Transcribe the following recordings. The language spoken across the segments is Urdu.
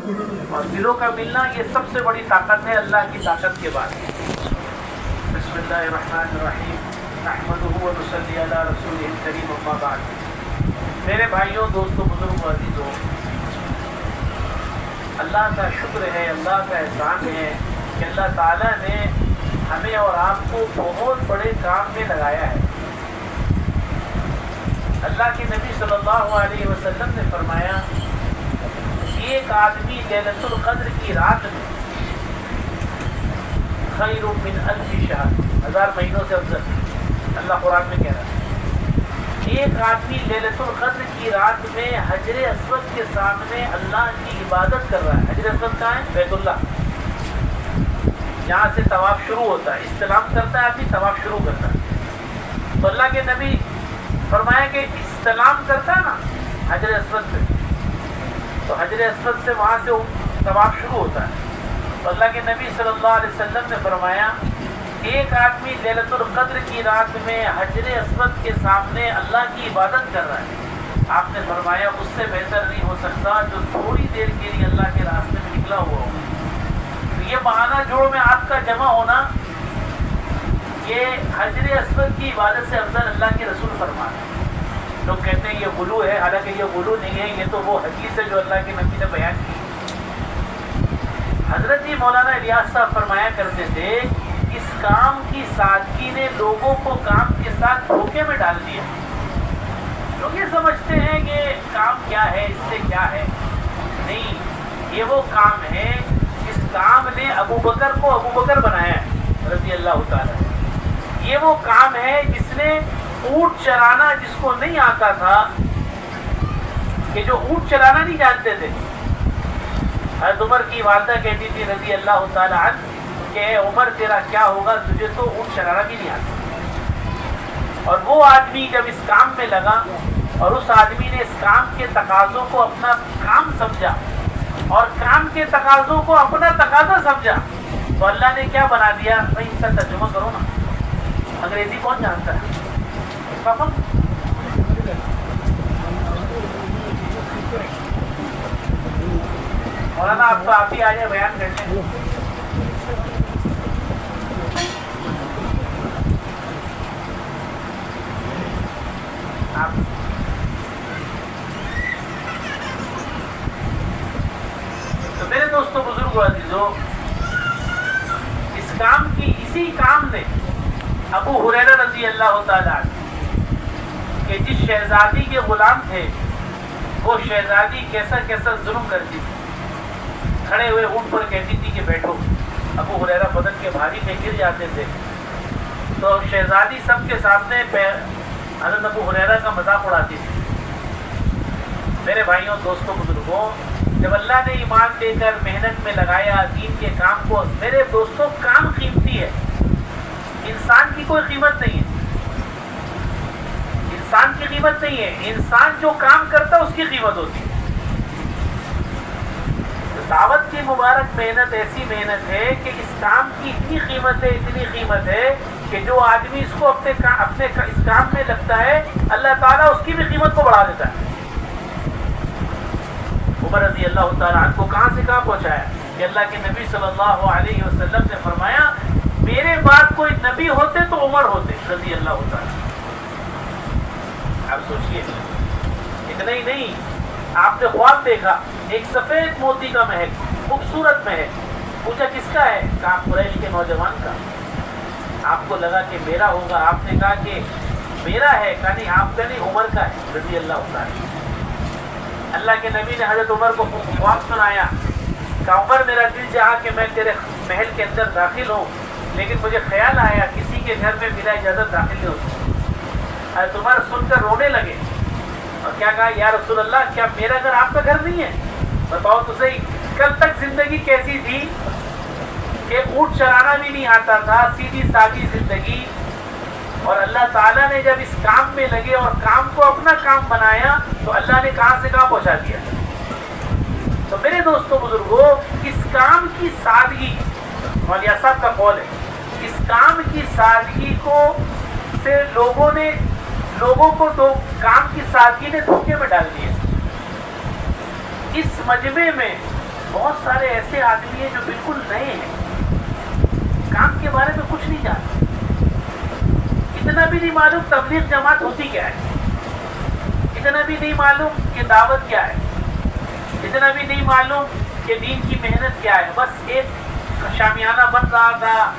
اور دلوں کا ملنا یہ سب سے بڑی طاقت ہے اللہ کی طاقت کے بعد. بسم اللہ الرحمن الرحیم نحمدہ و نصلی علی رسولہ الکریم اما بعد. میرے بھائیوں، دوستوں، بزرگوں، عزیزوں، اللہ کا شکر ہے، اللہ کا احسان ہے کہ اللہ تعالیٰ نے ہمیں اور آپ کو بہت بڑے کام میں لگایا ہے. اللہ کے نبی صلی اللہ علیہ وسلم نے فرمایا ایک آدمی لیلۃ القدر کی رات میں خیر من الف شہر، 1000 مہینوں سے افضل. اللہ قرآن میں کہہ رہا ہے ایک آدمی لیلۃ القدر کی رات میں حجر اسود کے سامنے اللہ کی عبادت کر رہا ہے. حجر اسود کہاں ہے؟ بیت اللہ. یہاں سے طواف شروع ہوتا ہے، استلام کرتا ہے آدمی، طواف شروع کرتا ہے. تو اللہ کے نبی فرمایا کہ استلام کرتا ہے نا حجر اسود سے، تو حجر اسود سے وہاں سے طواف شروع ہوتا ہے. تو اللہ کے نبی صلی اللہ علیہ وسلم نے فرمایا ایک آدمی لیلۃ القدر کی رات میں حجر اسود کے سامنے اللہ کی عبادت کر رہا ہے. آپ نے فرمایا اس سے بہتر نہیں ہو سکتا جو تھوڑی دیر کے لیے اللہ کے راستے میں نکلا ہوا ہو. تو یہ بہانہ جوڑ میں آپ کا جمع ہونا یہ حجر اسود کی عبادت سے افضل اللہ کے رسول فرماتے ہیں. لوگ کہتے ہیں یہ غلو ہے، حالانکہ یہ غلو نہیں ہے، یہ تو وہ حدیث ہے جو اللہ کے نبی نے بیان کی. حضرت مولانا الیاس صاحب فرمایا کرتے تھے اس کام کی سادگی نے لوگوں کو کام کے ساتھ دھوکے میں ڈال دیا. لوگ یہ سمجھتے ہیں کہ کام کیا ہے، اس سے کیا ہے. نہیں، یہ وہ کام ہے جس کام نے ابو بکر کو ابو بکر بنایا ہے رضی اللہ تعالیٰ. یہ وہ کام ہے جس نے اونٹ چرانا جس کو نہیں آتا تھا، کہ جو اونٹ چلانا نہیں جانتے تھے. حضرت عمر کی والدہ کہتی تھی رضی اللہ تعالیٰ عنہ کہ اے عمر تیرا کیا ہوگا، تجھے تو اونٹ چلانا بھی نہیں آتا. اور وہ آدمی جب اس کام میں لگا اور اس آدمی نے اس کام کے تقاضوں کو اپنا کام سمجھا اور کام کے تقاضوں کو اپنا تقاضا سمجھا، تو اللہ نے کیا بنا دیا؟ بھائی اس کا ترجمہ کرو نا، انگریزی کون جانتا ہے؟ پاپا مولانا آپ تو آپ ہی آ جائے بیان کرتے ہیں. تو میرے دوستوں، بزرگوں، عزیزوں، اس کام کی اسی کام نے ابو ہریرہ رضی اللہ تعالیٰ کہ جس شہزادی کے غلام تھے وہ شہزادی کیسا کیسا ظلم کرتی تھی. کھڑے ہوئے اونٹ پر کہتی تھی کہ بیٹھو. ابو ہریرہ بدن کے بھاری پہ گر جاتے تھے تو شہزادی سب کے سامنے حضرت ابو ہریرہ کا مذاق اڑاتی تھی. میرے بھائیوں، دوستوں، بزرگوں، جب اللہ نے ایمان دے کر محنت میں لگایا دین کے کام کو، میرے دوستوں کام قیمتی ہے، انسان کی کوئی قیمت نہیں ہے. انسان کی قیمت نہیں ہے، انسان جو کام کرتا ہے اس کی قیمت ہوتی ہے. دعوت کی مبارک محنت ایسی محنت ہے کہ اس کام کی اتنی قیمت ہے، اتنی قیمت ہے کہ جو آدمی اس کو اپنے اس کام میں لگتا ہے اللہ تعالیٰ اس کی بھی قیمت کو بڑھا دیتا ہے. عمر رضی اللہ تعالیٰ عنہ کو کہاں سے کہاں پہنچایا کہ اللہ کے نبی صلی اللہ علیہ وسلم نے فرمایا میرے بعد کوئی نبی ہوتے تو عمر ہوتے رضی اللہ تعالیٰ. آپ سوچئے، اتنا ہی نہیں، آپ نے خواب دیکھا ایک سفید موتی کا محل، خوبصورت محل. پوچھا کس کا ہے؟ کہا قریش کے نوجوان کا. آپ کو لگا کہ میرا ہوگا، آپ نے کہا کہ میرا ہے. کہا نہیں، آپ کا نہیں، عمر کا ہے رضی اللہ تعالیٰ. اللہ کے نبی نے حضرت عمر کو خواب سنایا. کہا عمر میرا دل چاہا کہ میں تیرے محل کے اندر داخل ہوں، لیکن مجھے خیال آیا کسی کے گھر میں بلا اجازت داخل نہیں ہوتا. حضرت عمر سن کر رونے لگے اور کیا کہا، یا رسول اللہ کیا میرا گھر آپ کا گھر نہیں ہے؟ بتاؤ تو صحیح، کل تک زندگی کیسی تھی کہ اونٹ چرانا بھی نہیں آتا تھا، سیدھی سادی زندگی. اور اللہ تعالیٰ نے جب اس کام میں لگے اور کام کو اپنا کام بنایا تو اللہ نے کہاں سے کہاں پہنچا دیا. تو میرے دوستوں، بزرگوں، اس کام کی سادگی، مولیا صاحب کا قول ہے، اس کام کی سادگی کو سے لوگوں کو تو کام کی سادگی نے دھوکے میں ڈال دیا. اس مجمع میں بہت سارے ایسے آدمی ہیں جو بالکل نئے ہیں، کام کے بارے میں کچھ نہیں جانتے، اتنا بھی نہیں معلوم تبلیغ جماعت ہوتی کیا ہے، اتنا بھی نہیں معلوم کہ دعوت کیا ہے، اتنا بھی نہیں معلوم کہ دین کی محنت کیا ہے. بس ایک شامیانہ بن رہا تھا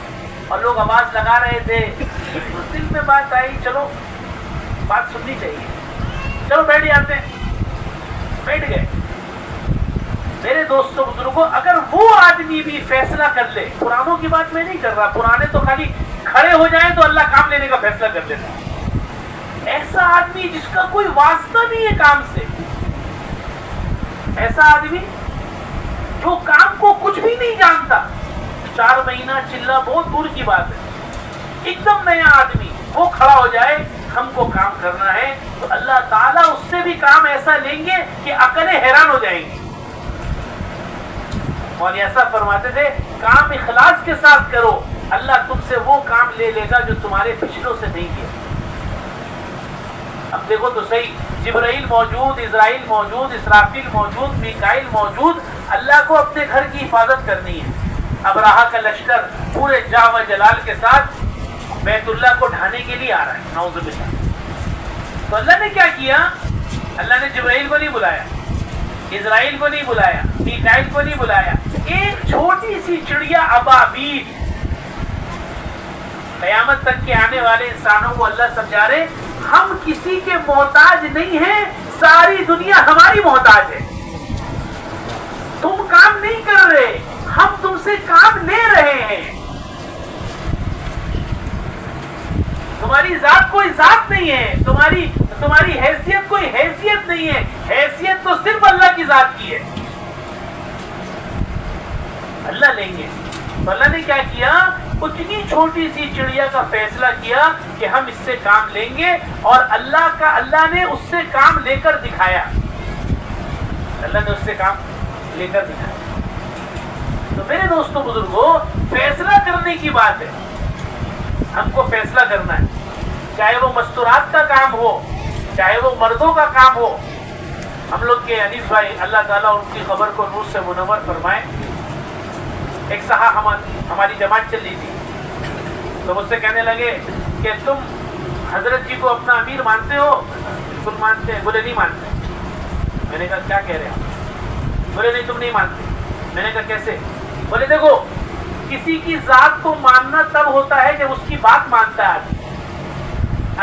اور لوگ آواز لگا رہے تھے، دل میں بات آئی چلو بات سننی چاہیے، چلو بیٹھ جاتے ہیں، بیٹھ گئے. میرے دوستوں بزرگوں، اگر وہ آدمی بھی فیصلہ کر لے، پرانوں کی بات میں نہیں کر رہا، پرانے تو خالی کھڑے ہو جائیں تو اللہ کام لینے کا فیصلہ کر دیتا ہے. ایسا آدمی جس کا کوئی واسطہ نہیں ہے کام سے، ایسا آدمی جو کام کو کچھ بھی نہیں جانتا، 4 مہینہ چلنا بہت دور کی بات ہے، ایک دم نیا آدمی وہ کھڑا ہو جائے ہم کو کام کرنا ہے، تو اللہ تعالیٰ اس سے بھی کام ایسا لیں گے کہ عقلیں حیران ہو جائیں گی. اور ایسا فرماتے تھے کام اخلاص کے ساتھ کرو، اللہ تم سے وہ کام لے لے گا جو تمہارے پچھلوں سے نہیں کیا. اب دیکھو تو صحیح، جبرائیل موجود، اسرائیل موجود، اسرافیل موجود، میکائیل موجود، اللہ کو اپنے گھر کی حفاظت کرنی ہے. ابراہا کا لشکر پورے جاہ و جلال کے ساتھ بیت اللہ کو ڈھانے کے لیے آ رہا ہے، نعوذ باللہ. تو اللہ نے کیا کیا؟ اللہ نے جبرائیل کو نہیں بلایا، اسرائیل کو نہیں بلایا، میکائیل کو نہیں بلایا، ایک چھوٹی سی چڑیا ابابیل. قیامت تک کے آنے والے انسانوں کو اللہ سمجھا رہے ہم کسی کے محتاج نہیں ہیں، ساری دنیا ہماری محتاج ہے. تم کام نہیں کر رہے، ہم تم سے کام لے رہے ہیں. تمہاری ذات کوئی ذات نہیں ہے، تمہاری حیثیت کوئی حیثیت نہیں ہے، حیثیت تو صرف اللہ کی ذات کی ہے. اللہ لیں گے. تو اللہ نے کیا کیا؟ اتنی چھوٹی سی چڑیا کا فیصلہ کیا کہ ہم اس سے کام لیں گے، اور اللہ نے اس سے کام لے کر دکھایا. اللہ نے اس سے کام لے کر دکھایا. تو میرے دوستوں بزرگوں، فیصلہ کرنے کی بات ہے، ہم کو فیصلہ کرنا ہے، چاہے وہ مستورات کا کام ہو، چاہے وہ مردوں کا کام ہو. ہم لوگ کے انیس بھائی اللہ تعالیٰ ان کی خبر کو نور سے منور فرمائے، ایک صاحب ہماری جماعت چل رہی تھی، تو مجھ سے کہنے لگے کہ تم حضرت جی کو اپنا امیر مانتے ہو؟ بالکل مانتے ہیں. بولے نہیں مانتے. میں نے کہا کیا کہہ رہے ہیں؟ بولے نہیں تم نہیں مانتے. میں نے کہا کیسے؟ بولے دیکھو، کسی کی ذات کو ماننا تب ہوتا ہے جب اس کی بات مانتا ہے آدمی.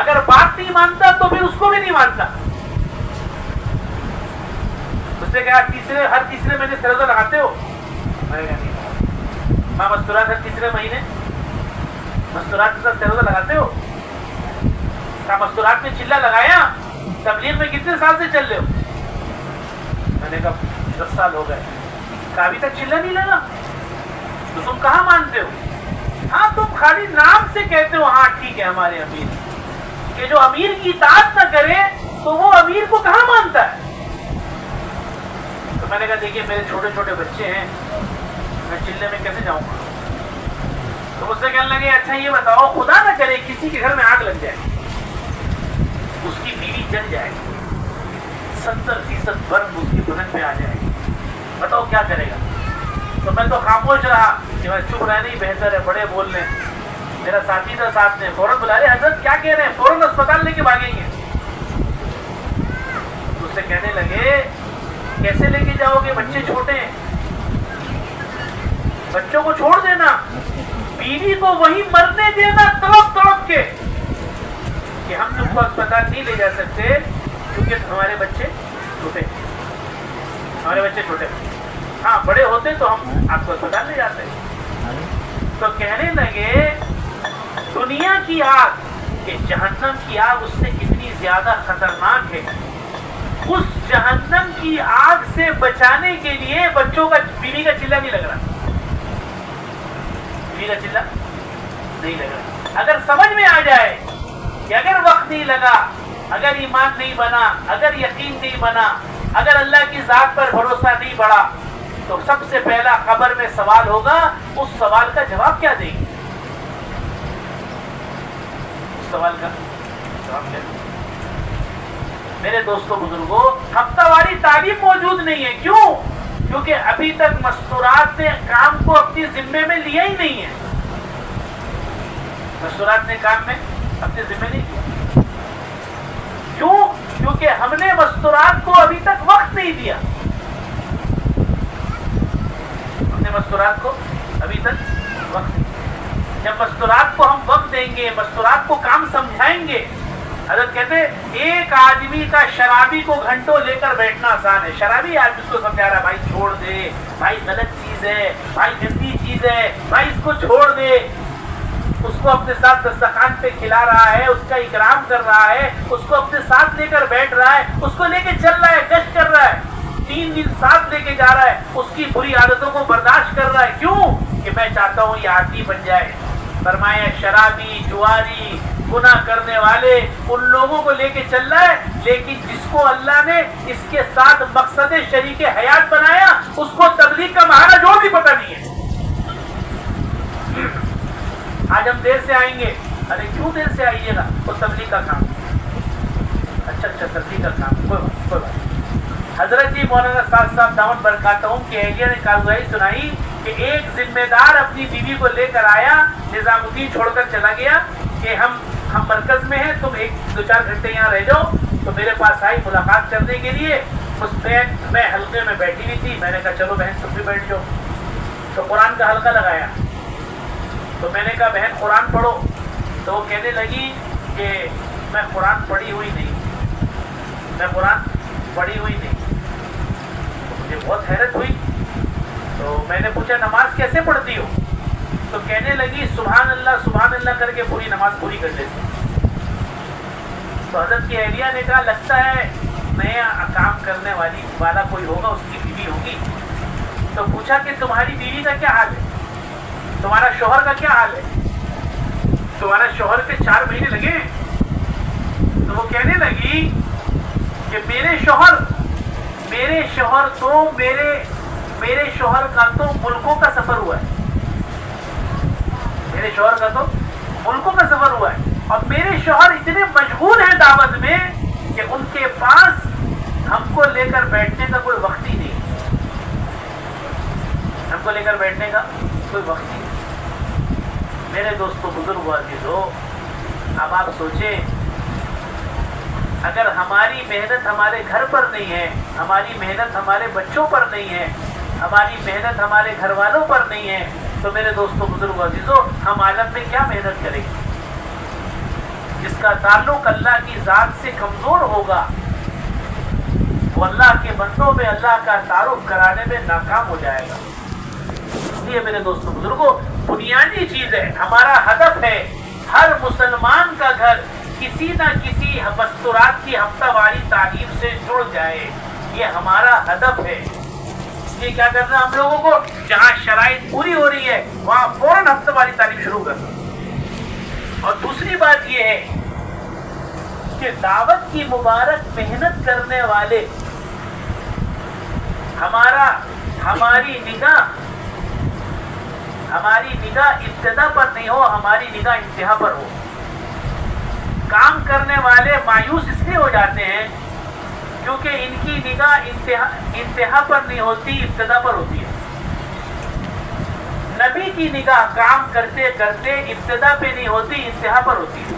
اگر بات نہیں مانتا تو پھر اس کو بھی نہیں مانتا. اس نے کہا ہر تیسرے مہینے سے روزہ لگاتے ہو؟ میں نے کہا نہیں. ہاں مستورات ہر تیسرے مہینے مستورات کے ساتھ روزہ لگاتے ہو؟ کہا مستورات میں چلہ لگایا. تبلیغ میں کتنے سال سے چل رہے ہو؟ میں نے کہا 10 سال ہو گئے. کہا ابھی تک چلہ نہیں لگا؟ تو تم کہاں مانتے ہو؟ ہاں تم خالی نام سے کہتے ہو ہاں ٹھیک ہے ہمارے امیر، کہ جو امیر کی اطاعت نہ کرے تو وہ امیر کو کہاں مانتا ہے؟ تو میں نے کہا دیکھیے میرے چھوٹے چھوٹے بچے ہیں، میں چلے میں کیسے جاؤں گا؟ تو مجھ سے کہنے لگے اچھا یہ بتاؤ، خدا نہ کرے کسی کے گھر میں آگ لگ جائے، اس کی بیوی جل جائے، 70% برف اس کی بدن پہ آ جائے، بتاؤ کیا کرے گا؟ تو میں تو خاموش رہا کہ میں چپ رہنا ہی بہتر ہے، بڑے بول لیں. میرا ساتھی تھا ساتھ میں، فوراً بلا رہے حضرت کیا کہہ رہے ہیں، فوراً اسپتال لے کے بھاگیں گے. اس سے کہنے لگے کیسے لے کے جاؤ گے، بچے چھوٹے ہیں، بچوں کو چھوڑ دینا، بیوی کو وہی مرنے دینا تڑپ تڑپ کے، کہ ہم تم کو اسپتال نہیں لے جا سکتے کیونکہ ہمارے بچے چھوٹے ہیں، ہمارے بچے چھوٹے ہیں. ہاں بڑے ہوتے تو ہم آپ کو اسپتال لے جاتے. تو کہنے لگے دنیا کی آگ کہ جہنم کی آگ اس سے کتنی زیادہ خطرناک ہے. اس جہنم کی آگ سے بچانے کے لیے بچوں کا بیوی کا چلہ نہیں لگ رہا، بیوی کا چلہ نہیں لگ رہا. اگر سمجھ میں آ جائے کہ اگر وقت نہیں لگا، اگر ایمان نہیں بنا، اگر یقین نہیں بنا، اگر اللہ کی ذات پر بھروسہ نہیں بڑھا، تو سب سے پہلا قبر میں سوال ہوگا، اس سوال کا جواب کیا دیں گے؟ اس سوال کا جواب کیا دیں گے؟ میرے دوستوں بزرگوں، ہفتہ واری تعلیم موجود نہیں ہے. کیوں؟ کیونکہ ابھی تک مستورات نے کام کو اپنی ذمے میں لیا ہی نہیں ہے. مستورات نے کام میں اپنے ذمے نہیں کیا. کیوں؟ کیونکہ ہم نے مستورات کو ابھی تک وقت نہیں دیا. ہم نے مستورات کو ابھی تک وقت نہیں دیا. جب مستورات کو ہم وقت دیں گے، مستورات کو کام سمجھائیں گے. حضرت کہتے ہیں ایک آدمی کا شرابی کو گھنٹوں لے کر بیٹھنا آسان ہے. شرابی آدمی اس کو سمجھا رہا ہے بھائی چھوڑ دے، بھائی غلط چیز ہے، بھائی گندی چیز ہے، بھائی اس کو چھوڑ دے. اس کو اپنے ساتھ دسترخوان پہ کھلا رہا ہے، اس کا اکرام کر رہا ہے، اس کو اپنے ساتھ لے کر بیٹھ رہا ہے، اس کو لے کے چل رہا ہے، گشت کر رہا ہے، 3 دن ساتھ لے کے جا رہا ہے، اس کی بری عادتوں کو برداشت کر رہا ہے. کیوں؟ کہ میں چاہتا ہوں یہ عادی بن جائے. فرمایا شرابی، جواری، گناہ کرنے والے ان لوگوں کو لے کے چل رہا ہے، لیکن جس کو اللہ نے اس کے ساتھ مقصد شریک حیات بنایا اس کو تبلیغ کا مہارا جو بھی پتہ نہیں ہے. آج ہم دیر سے آئیں گے. ارے کیوں دیر سے آئیے گا؟ وہ تبلیغ کا کام. اچھا تبلیغ کا کام، کوئی بات. حضرت جی مولانا صاحب دامن برکاتہم کی اہلیہ نے کارگزاری سنائی کہ ایک ذمہ دار اپنی بیوی کو لے کر آیا، نظام الدین چھوڑ کر چلا گیا کہ ہم مرکز میں ہیں، تم 1-2-4 گھنٹے یہاں رہ جاؤ. تو میرے پاس آئی ملاقات کرنے کے لیے. اس پہ میں حلقے میں بیٹھی ہوئی تھی. میں نے کہا چلو بہن تم بھی بیٹھ جاؤ. تو قرآن کا حلقہ لگایا. تو میں نے کہا بہن قرآن پڑھو. تو وہ کہنے لگی کہ میں قرآن پڑھی ہوئی نہیں. مجھے بہت حیرت ہوئی. تو میں نے پوچھا نماز کیسے پڑھتی ہو؟ تو کہنے لگی سبحان اللہ کر کے پوری نماز پوری کر لیتی. تو حضرت کی اہلیہ نے کہا لگتا ہے نیا کام کرنے والا کوئی ہوگا، اس کی بیوی ہوگی. تو پوچھا کہ تمہاری بیوی کا کیا حال ہے، تمہارا شوہر کا کیا حال ہے، تمہارا شوہر کے 4 مہینے لگے. تو وہ کہنے لگی کہ میرے شوہر کا تو ملکوں کا سفر ہوا ہے. اور میرے شوہر اتنے مشغول ہیں دعوت میں کہ ان کے پاس ہم کو لے کر بیٹھنے کا کوئی وقت ہی نہیں. میرے دوستو بزرگ عزیزو، اب آپ سوچیں اگر ہماری محنت ہمارے گھر پر نہیں ہے، ہماری محنت ہمارے بچوں پر نہیں ہے، ہماری محنت ہمارے گھر والوں پر نہیں ہے، تو میرے دوستو بزرگ عزیزو ہم عالم میں کیا محنت کریں گے؟ جس کا تعلق اللہ کی ذات سے کمزور ہوگا وہ اللہ کے بندوں میں اللہ کا تعارف کرانے میں ناکام ہو جائے گا. اس لیے میرے دوستو بزرگوں بنیادی چیز ہے، ہمارا ہدف ہے ہر مسلمان کا گھر کسی نہ کسی مستورات کی ہفتہ واری تعلیم سے جڑ جائے. یہ ہمارا ہدف ہے. یہ کیا کرنا ہم لوگوں کو، جہاں شرائط پوری ہو رہی ہے وہاں فوراً ہفتہ واری تعلیم شروع کرنا. اور دوسری بات یہ ہے کہ دعوت کی مبارک محنت کرنے والے ہماری نگاہ ابتدا پر نہیں ہو، ہماری نگاہ انتہا پر ہو. کام کرنے والے مایوس اس لیے ہو جاتے ہیں کیونکہ ان کی نگاہ انتہا پر نہیں ہوتی، ابتدا پر ہوتی ہے. نبی کی نگاہ کام کرتے کرتے ابتدا پہ نہیں ہوتی، انتہا پر ہوتی ہے.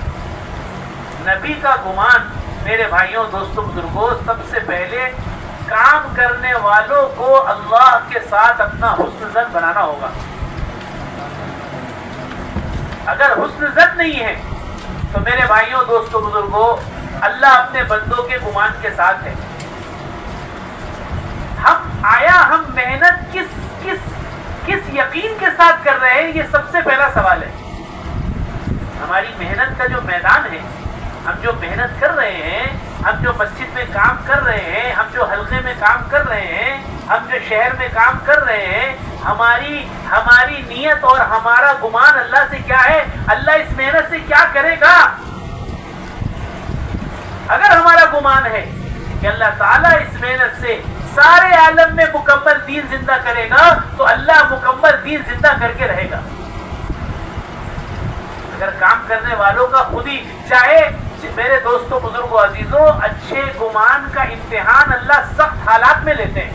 نبی کا گمان میرے بھائیوں دوستوں بزرگوں سب سے پہلے کام کرنے والوں کو اللہ کے ساتھ اپنا حسن ظن بنانا ہوگا. اگر حسن ظن نہیں ہے تو میرے بھائیوں دوستوں بزرگوں اللہ اپنے بندوں کے گمان کے ساتھ ہے. ہم محنت کس یقین کے ساتھ کر رہے ہیں، یہ سب سے پہلا سوال ہے. ہماری محنت کا جو میدان ہے، ہم جو محنت کر رہے ہیں، ہم جو مسجد میں کام کر رہے ہیں، ہم جو حلقے میں کام کر رہے ہیں، ہم جو شہر میں کام کر رہے ہیں، ہماری نیت اور ہمارا گمان اللہ سے کیا ہے؟ اللہ اس محنت سے کیا کرے گا؟ اگر ہمارا گمان ہے کہ اللہ تعالیٰ اس محنت سے سارے عالم میں مکمل دین زندہ کرے گا تو اللہ مکمل دین زندہ کر کے رہے گا. اگر کام کرنے والوں کا خود ہی چاہے میرے دوستوں بزرگوں عزیزوں اچھے گمان کا امتحان اللہ سخت حالات میں لیتے ہیں.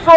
100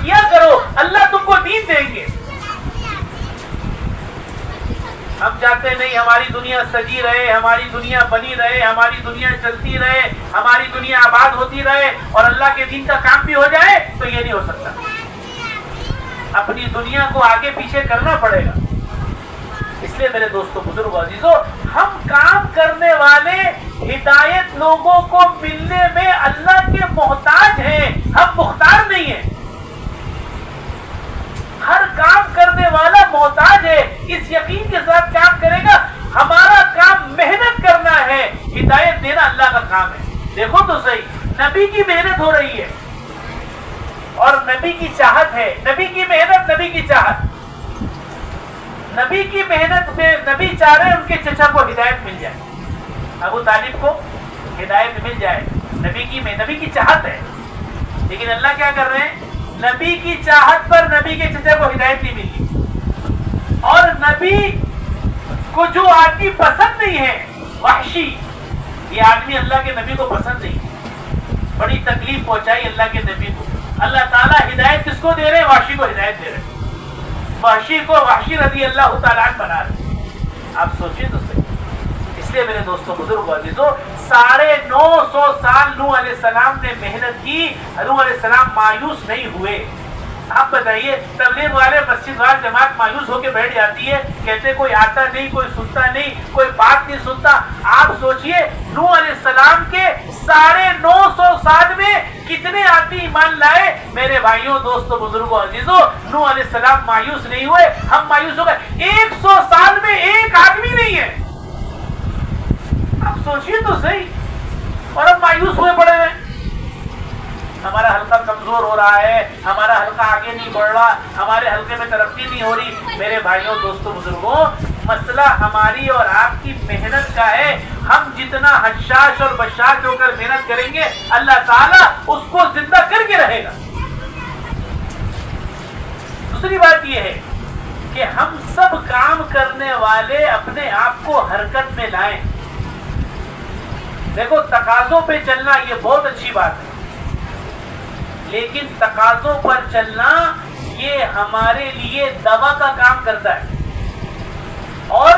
کیا کرو، اللہ تم کو دین دیں گے۔ ہم چاہتے نہیں ہماری دنیا سجی رہے، ہماری دنیا بنی رہے، ہماری دنیا چلتی رہے، ہماری دنیا آباد ہوتی رہے اور اللہ کے دین کا کام بھی ہو جائے، تو یہ نہیں ہو سکتا۔ اپنی دنیا کو آگے پیچھے کرنا پڑے گا۔ اس لیے میرے دوستو، بزرگ عزیزو، ہم کام کرنے والے ہدایت لوگوں کو ملنے میں اللہ کے محتاج ہیں، ہم مختار نہیں ہیں۔ ہر کام کرنے والا محتاج ہے، اس یقین کے ساتھ کام کرے گا۔ ہمارا کام محنت کرنا ہے، ہدایت دینا اللہ کا کام ہے۔ دیکھو تو صحیح، نبی کی محنت ہو رہی ہے اور نبی کی چاہت ہے، نبی کی محنت، نبی کی چاہت۔ نبی کی محنت میں نبی چاہ رہے ہیں ان کے چچا کو ہدایت مل جائے، ابو طالب کو ہدایت مل جائے، نبی کی چاہت ہے۔ لیکن اللہ کیا کر رہے ہیں؟ نبی کی چاہت پر نبی کے چچا کو ہدایت نہیں ملی، اور نبی کو جو آدمی پسند نہیں ہے، وحشی، یہ آدمی اللہ کے نبی کو پسند نہیں، بڑی تکلیف پہنچائی اللہ کے نبی کو۔ اللہ تعالیٰ ہدایت کس کو دے رہے؟ وحشی کو ہدایت دے رہے، وحشی کو وحشی رضی اللہ تعالیٰ عنہ بنا رہے۔ آپ سوچیں تو صحیح۔ اس لیے میرے دوستوں، بزرگ عزیزوں، 950 سال نوح علیہ السلام نے محنت کی، نوح علیہ السلام مایوس نہیں ہوئے۔ آپ بتائیے، تبلیغ والے مسجد وال جماعت مایوس ہو کے بیٹھ جاتی ہے، کہتے کوئی آتا نہیں، کوئی سنتا نہیں، کوئی بات نہیں سنتا۔ آپ سوچئے نوح علیہ السلام کے 950 سال میں کتنے آدمی ایمان لائے؟ میرے بھائیوں، دوستوں، بزرگوں، عزیزوں، نوح علیہ السلام مایوس نہیں ہوئے، ہم مایوس ہو گئے۔ 100 سال میں ایک آدمی نہیں ہے، آپ سوچئے تو صحیح، اور ہم مایوس ہوئے پڑے ہیں۔ ہمارا حلقہ کمزور ہو رہا ہے، ہمارا حلقہ آگے نہیں بڑھ رہا، ہمارے حلقے میں ترقی نہیں ہو رہی۔ میرے بھائیوں، دوستوں، بزرگوں، مسئلہ ہماری اور آپ کی محنت کا ہے۔ ہم جتنا حشاش اور بشاش ہو کر محنت کریں گے، اللہ تعالیٰ اس کو زندہ کر کے رہے گا۔ دوسری بات یہ ہے کہ ہم سب کام کرنے والے اپنے آپ کو حرکت میں لائیں۔ دیکھو، تقاضوں پہ چلنا یہ بہت اچھی بات ہے، لیکن تقاضوں پر چلنا یہ ہمارے لیے دوا کا کام کرتا ہے، اور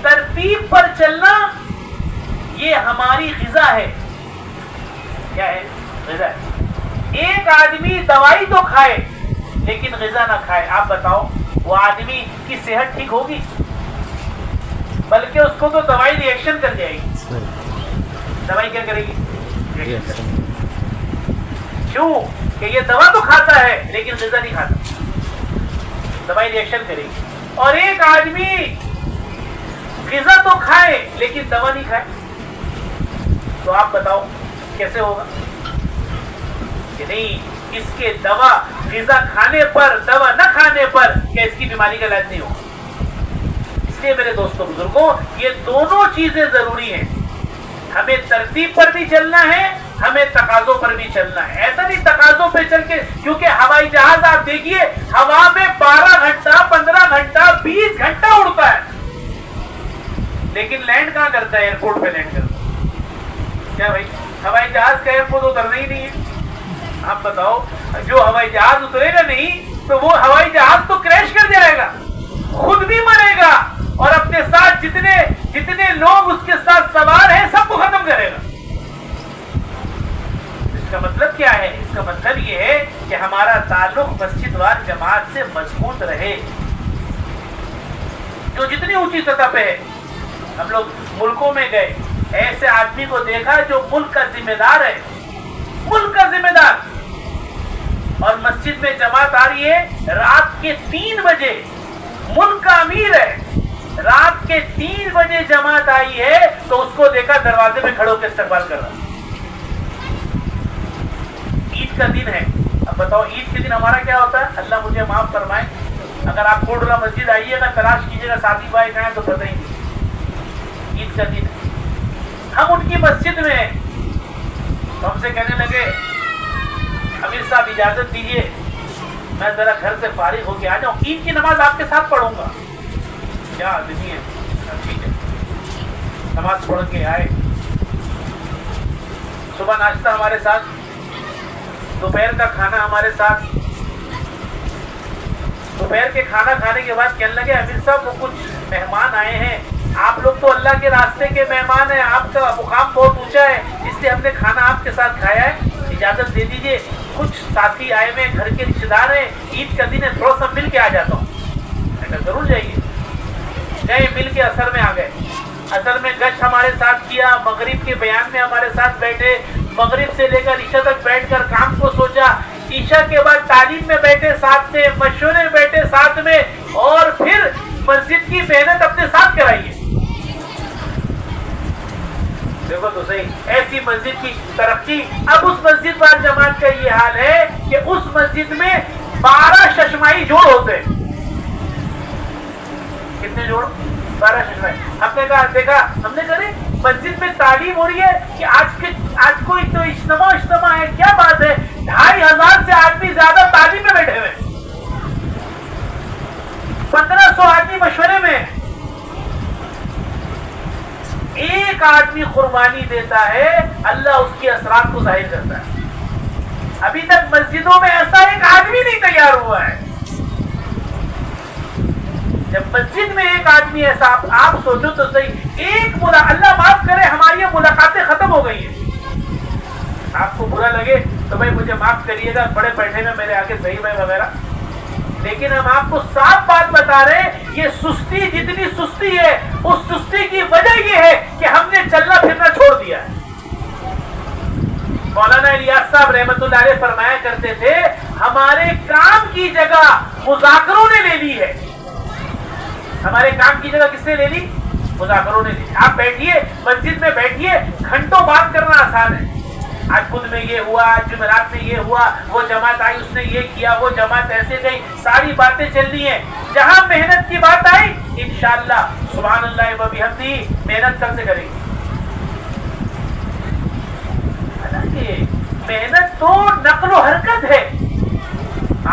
ترتیب پر چلنا یہ ہماری غذا ہے۔ کیا ہے؟ غذا ہے۔ ایک آدمی دوائی تو کھائے لیکن غذا نہ کھائے، آپ بتاؤ وہ آدمی کی صحت ٹھیک ہوگی؟ بلکہ اس کو تو دوائی ری ایکشن کر جائے گی۔ دوائی کیا کرے گی؟ کیوں کہ یہ دوا تو کھاتا ہے لیکن غذا نہیں کھاتا، دوائی ری ایکشن کرے گی۔ اور ایک آدمی غذا تو کھائے لیکن دوا نہیں کھائے، تو آپ بتاؤ کیسے ہوگا؟ کہ نہیں، اس کے دوا غذا کھانے پر، دوا نہ کھانے پر کیا اس کی بیماری کا علاج نہیں ہوگا؟ اس لیے میرے دوستوں، بزرگوں، یہ دونوں چیزیں ضروری ہیں۔ ہمیں ترتیب پر بھی چلنا ہے، ہمیں تقاضوں پر بھی چلنا ہے۔ ایسا نہیں تقاضوں پہ چل کے، کیونکہ ہوائی جہاز آپ دیکھیے ہوا میں 12 گھنٹہ، 15 گھنٹہ، 20 گھنٹہ اڑتا ہے، لیکن لینڈ کہاں کرتا ہے؟ ایئرپورٹ پہ لینڈ کرتا ہے۔ کیا بھائی، ہوائی جہاز کا ایئرپورٹ اترنا ہی نہیں ہے؟ آپ بتاؤ، جو ہوائی جہاز اترے گا نہیں تو وہ ہوائی جہاز تو کریش کر جائے گا، خود بھی مرے گا، اور اپنے ساتھ جتنے لوگ اس کے ساتھ سوار ہیں سب کو ختم کرے گا۔ اس کا مطلب کیا ہے؟ اس کا مطلب یہ ہے کہ ہمارا تعلق مسجد وار جماعت سے مضبوط رہے، جو جتنی اونچی سطح پہ ہے۔ ہم لوگ ملکوں میں گئے، ایسے آدمی کو دیکھا جو ملک کا ذمہ دار ہے، ملک کا ذمہ دار، اور مسجد میں جماعت آ رہی ہے رات کے 3 بجے، ملک کا امیر ہے، رات کے 3 بجے جماعت آئی ہے تو اس کو دیکھا دروازے میں کھڑے ہو کے استقبال کر رہا۔ عید کا دن ہے، اب بتاؤ عید کے دن ہمارا کیا ہوتا ہے؟ اللہ مجھے معاف فرمائے، اگر آپ کوٹلہ مسجد آئیے گا، تلاش کیجیے گا ساتھی بھائی کہاں تو پتہ ہی نہیں۔ عید کا دن ہم ان کی مسجد میں ہیں تو ہم سے کہنے لگے امیر صاحب اجازت دیجیے میں ذرا گھر سے فارغ ہو کے آ جاؤں، عید کی نماز آپ کے ساتھ پڑھوں گا۔ کیا آدمی ہے؟ ٹھیک ہے، نماز پڑھ کے آئے، صبح ناشتہ ہمارے ساتھ، دوپہر کا کھانا ہمارے ساتھ، دوپہر کے کھانا کھانے کے بعد کہنے لگے امیر صاحب وہ کچھ مہمان آئے ہیں، آپ لوگ تو اللہ کے راستے کے مہمان ہیں، آپ کا مقام بہت اونچا ہے، اس لیے ہم نے کھانا آپ کے ساتھ کھایا ہے، اجازت دے دیجیے، کچھ ساتھی آئے ہوئے گھر کے رشتے دار ہیں، عید کا دن ہے، تھوڑا سا مل کے آ جاتا ہوں۔ میں کہا ضرور جائیے۔ گئے، مل کے اثر میں آ گئے، اثر میں گشت ہمارے ساتھ کیا، مغرب کے بیان میں ہمارے ساتھ بیٹھے، مغرب سے لے کر عشاء تک بیٹھ کر کام کو سوچا، عشاء کے بعد تعلیم میں بیٹھے ساتھ میں، مشورے بیٹھے ساتھ میں، اور پھر مسجد کی محنت اپنے ساتھ کرائیے۔ دیکھو تو صحیح، ایسی مسجد کی ترقی۔ اب اس مسجد وال جماعت کا یہ حال ہے کہ اس مسجد میں 12 ششمائی جوڑ ہوتے ہیں۔ کتنے جوڑ؟ 12 ششمائی۔ ہم نے کہا، دیکھا، ہم نے کہا مسجد میں تعلیم ہو رہی ہے کہ آج کوئی تو اجتماع ہے، کیا بات ہے، 2500 سے آدمی زیادہ تعلیم میں بیٹھے ہوئے، 1500 آدمی مشورے میں، ایک آدمی قربانی دیتا ہے، اللہ اس کے اثرات کو ظاہر کرتا ہے۔ ابھی تک مسجدوں میں ایسا ایک آدمی نہیں تیار ہوا ہے۔ جب مسجد میں ایک آدمی ایسا، آپ سوچو تو صحیح، ایک اللہ معاف کرے ہماری یہ ملاقاتیں ختم ہو گئی ہیں۔ آپ کو برا لگے تو بھائی مجھے معاف کریے گا، بڑے بیٹھے میں میرے آگے صحیح بھائی وغیرہ، لیکن ہم آپ کو صاف بات بتا رہے ہیں، یہ سستی جتنی سستی ہے، اس سستی کی وجہ یہ ہے کہ ہم نے چلنا پھرنا چھوڑ دیا ہے۔ مولانا الیاس صاحب رحمت اللہ علیہ فرمایا کرتے تھے، ہمارے کام کی جگہ مذاکروں نے لے لی ہے۔ ہمارے کام کی جگہ کس نے لے لی؟ مذاکروں نے لی۔ آپ بیٹھیے، مسجد میں بیٹھیے، گھنٹوں بات کرنا آسان ہے، آج خود میں یہ ہوا، آج جمعرات میں یہ ہوا، وہ جماعت آئی اس نے یہ کیا، وہ جماعت ایسے گئی، ساری باتیں چل رہی ہیں۔ جہاں محنت کی بات آئی، انشاءاللہ سبحان اللہ و بحمدہ محنت کل سے کریں گے۔ حالانکہ محنت تو نقل و حرکت ہے۔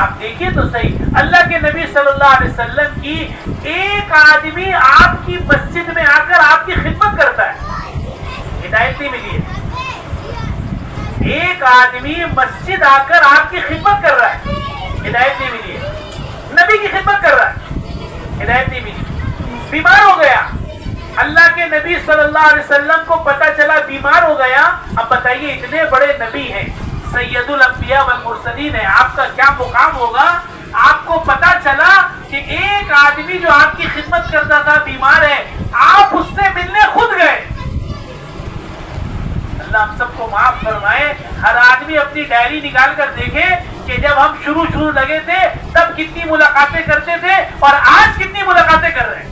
آپ دیکھیے تو صحیح، اللہ کے نبی صلی اللہ علیہ وسلم کی ایک آدمی آپ کی مسجد میں آ کر آپ کی خدمت کرتا ہے، ہدایت نہیں ملی ہے۔ ایک آدمی مسجد آ کر آپ کی خدمت کر رہا ہے، ہدایت نہیں ملی ہے۔ نبی کی خدمت کر رہا ہے، ہدایت نہیں ملی۔ بیمار ہو گیا، اللہ کے نبی صلی اللہ علیہ وسلم کو پتا چلا بیمار ہو گیا۔ اب بتائیے، اتنے بڑے نبی ہیں، سید الانبیاء والمرسلین ہیں، آپ کا کیا مقام ہوگا؟ آپ کو پتا چلا کہ ایک آدمی جو آپ کی خدمت کرتا تھا بیمار ہے، آپ اس سے ملنے خود گئے۔ اللہ ہم سب کو معاف فرمائے۔ ہر آدمی اپنی ڈائری نکال کر دیکھے کہ جب ہم شروع لگے تھے تب کتنی ملاقاتیں کرتے تھے اور آج کتنی ملاقاتیں کر رہے ہیں۔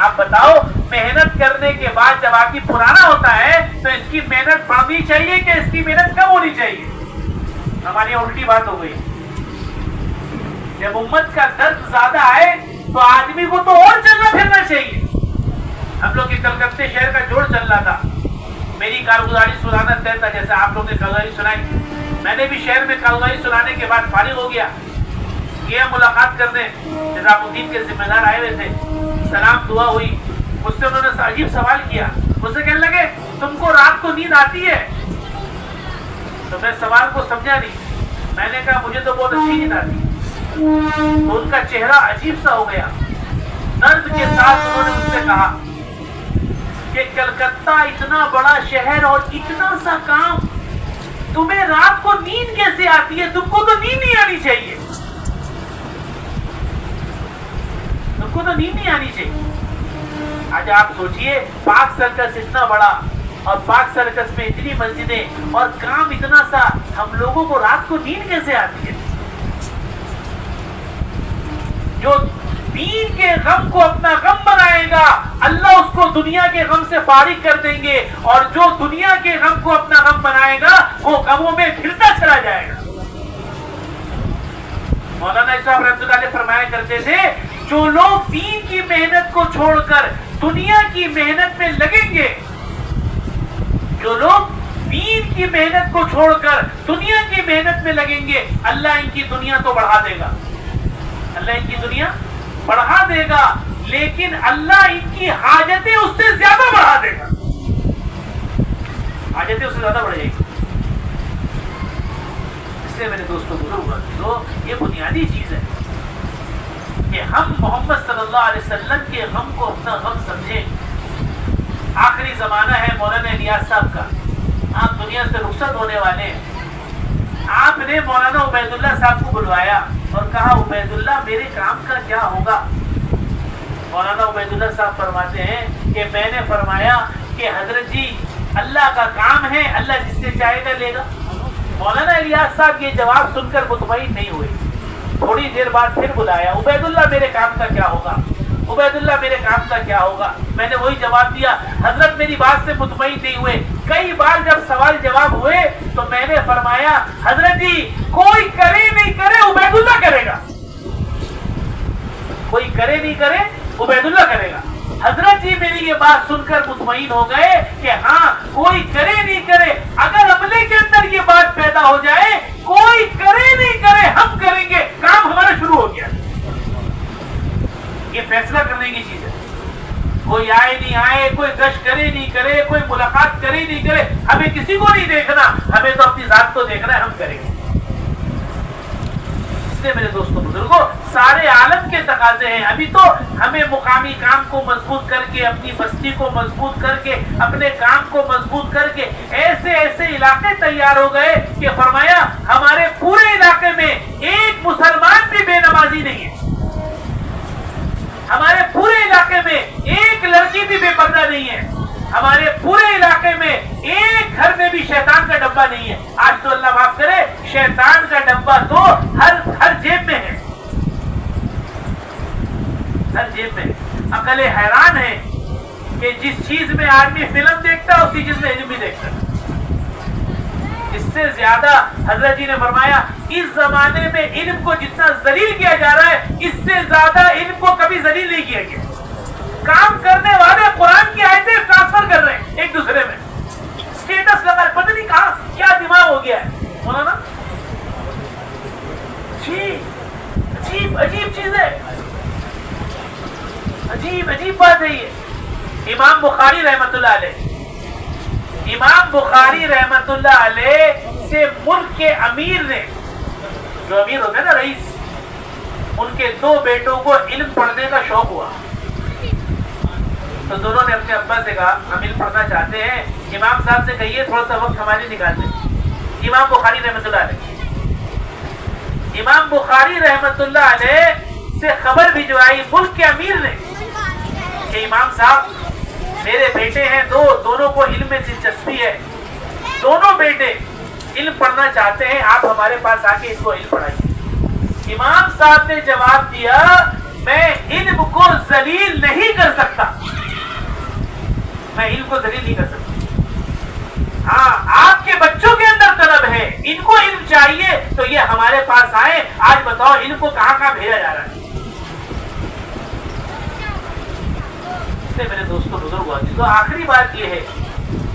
آپ بتاؤ، محنت کرنے کے بعد جب آدمی پرانا ہوتا ہے تو اس کی محنت بڑھنی چاہیے کہ اس کی محنت کم ہونی چاہیے؟ ہماری الٹی بات ہو گئی۔ جب امت کا درد زیادہ آئے تو آدمی کو تو اور چلنا پھرنا چاہیے۔ ہم لوگ کے کلکتے شہر کا جوڑ چل رہا تھا، میری کارگزاری سنانا طے تھا، جیسے آپ لوگوں نے کارگزاری سنائی، میں نے بھی شہر میں کارگزاری سنانے کے بعد فارغ ہو گیا، یہ ملاقات کرنے نظام الدین کے ذمہ دار آئے ہوئے تھے، سلام دعا ہوئی، مجھ سے انہوں نے عجیب سوال کیا، مجھ سے کہنے لگے تم کو رات کو نیند آتی ہے؟ تو میں سوال کو سمجھا نہیں، میں نے کہا مجھے تو بہت اچھی نیند آتی ہے۔ تو ان کا چہرہ عجیب سا ہو گیا، درد کے ساتھ انہوں نے مجھ سے کہا کہ کلکتہ اتنا بڑا شہر اور اتنا سا کام، تمہیں رات کو نیند کیسے آتی ہے؟ تم کو تو نیند نہیں آنی چاہیے، تم کو تو نیند نہیں آنی چاہیے۔ آج آپ سوچئے، پاک سرکس اتنا بڑا اور پاک سرکس میں اتنی مسجدیں اور کام اتنا سا، ہم لوگوں کو رات کو نیند کیسے آتی ہے؟ جو دین کے غم کو اپنا غم بنائے گا، اللہ اس کو دنیا کے غم سے فارغ کر دیں گے، اور جو دنیا کے غم کو اپنا غم بنائے گا وہ غموں میں پھرتا چلا جائے گا۔ مولانا صاحب رحمۃ اللہ علیہ فرمایا کرتے تھے، جو لوگ دین کی محنت کو چھوڑ کر دنیا کی محنت میں لگیں گے، جو لوگ دین کی محنت کو چھوڑ کر دنیا کی محنت میں لگیں گے، اللہ ان کی دنیا تو بڑھا دے گا، اللہ ان کی دنیا بڑھا دے گا، لیکن اللہ ان کی حاجتیں اس سے زیادہ بڑھا دے گا، حاجتیں اس سے زیادہ بڑھ جائیں گی۔ اس لیے میرے دوستوں بزرگوں یہ بنیادی چیز ہے کہ ہم محمد صلی اللہ علیہ وسلم کے غم کو اپنا غم سمجھیں. آخری زمانہ ہے مولانا الیاس صاحب کا, آپ دنیا سے رخصت ہونے والے ہیں. آپ نے مولانا عبید اللہ صاحب کو بلوایا اور کہا عبید اللہ میرے کام کا کیا ہوگا؟ مولانا عبید اللہ صاحب فرماتے ہیں کہ میں نے فرمایا کہ حضرت جی اللہ کا کام ہے, اللہ جس سے چاہے گا لے گا. مولانا الیاس صاحب یہ جواب سن کر مطمئن نہیں ہوئے. تھوڑی دیر بعد پھر بلایا, عبید اللہ میرے کام کا کیا ہوگا, عبید اللہ میرے کام کا کیا ہوگا. میں نے وہی جواب دیا. حضرت میری بات سے مطمئن نہیں ہوئے. کئی بار جب سوال جواب ہوئے تو میں نے فرمایا حضرت جی کوئی کرے نہیں کرے عبید اللہ کرے گا, کوئی کرے نہیں کرے عبید اللہ کرے گا. حضرت جی میری یہ بات سن کر مطمئن ہو گئے کہ ہاں کوئی کرے نہیں کرے, اگر عملے کے اندر یہ بات پیدا ہو جائے کوئی کرے نہیں کرے ہم کریں گے, کام ہمارا شروع ہو گیا. یہ فیصلہ کرنے کی چیز ہے. کوئی آئے نہیں آئے, کوئی گشت کرے نہیں کرے, کوئی ملاقات کرے نہیں کرے, ہمیں کسی کو نہیں دیکھنا, ہمیں تو اپنی ذات کو دیکھنا ہے, ہم کریں گے. میرے دوستوں بزرگوں سارے عالم کے تقاضے ہیں. ابھی تو ہمیں مقامی کام کو مضبوط کر کے, اپنی بستی کو مضبوط کر کے, اپنے کام کو مضبوط کر کے ایسے ایسے علاقے تیار ہو گئے کہ فرمایا ہمارے پورے علاقے میں ایک مسلمان بھی بے نمازی نہیں ہے, ہمارے پورے علاقے میں ایک لڑکی بھی بے پردہ نہیں ہے, ہمارے پورے علاقے میں ایک گھر میں بھی شیطان کا ڈبہ نہیں ہے. آج تو اللہ معاف کرے شیطان کا ڈبہ تو ہر جیب میں ہے, ہر جیب میں. عقل حیران ہے کہ جس چیز میں آدمی فلم دیکھتا ہے اسی چیز میں علم بھی دیکھتا ہے. اس سے زیادہ حضرت جی نے فرمایا اس زمانے میں علم کو جتنا ذلیل کیا جا رہا ہے اس سے زیادہ علم کو کبھی ذلیل نہیں کیا گیا. کام کرنے والے قرآن کی آیتیں ٹرانسفر کر رہے ہیں ایک دوسرے میں, اسٹیٹس لگا, پتہ نہیں کہاں کیا دماغ ہو گیا ہے مولانا. عجیب عجیب چیز ہے, عجیب عجیب بات ہے یہ. امام بخاری رحمت اللہ علیہ, امام بخاری رحمت اللہ علیہ سے ملک کے امیر نے, جو امیر ہوتے ہیں نا رئیس, ان کے 2 بیٹوں کو علم پڑھنے کا شوق ہوا. تو دونوں نے اپنے ابا سے کہا ہم علم پڑھنا چاہتے ہیں, امام صاحب سے کہیے تھوڑا سا وقت ہمارے نکال دیں. امام بخاری رحمت اللہ علیہ, امام بخاری رحمت اللہ علیہ سے خبر بھجوائی ملک کے امیر نے کہ امام صاحب میرے بیٹے ہیں دونوں کو علم میں دلچسپی ہے, دونوں بیٹے علم پڑھنا چاہتے ہیں, آپ ہمارے پاس آ کے ان کو علم پڑھائیے. امام صاحب نے جواب دیا میں علم کو ذلیل نہیں کر سکتا, میں علم کو ذلیل نہیں کر سکتا. ہاں آپ کے بچوں کے اندر طلب ہے, ان کو علم چاہیے تو یہ ہمارے پاس آئے. آج بتاؤ علم کو کہاں کہاں بھیجا جا رہا ہے. میرے دوستوں بزرگوں تو آخری بات یہ ہے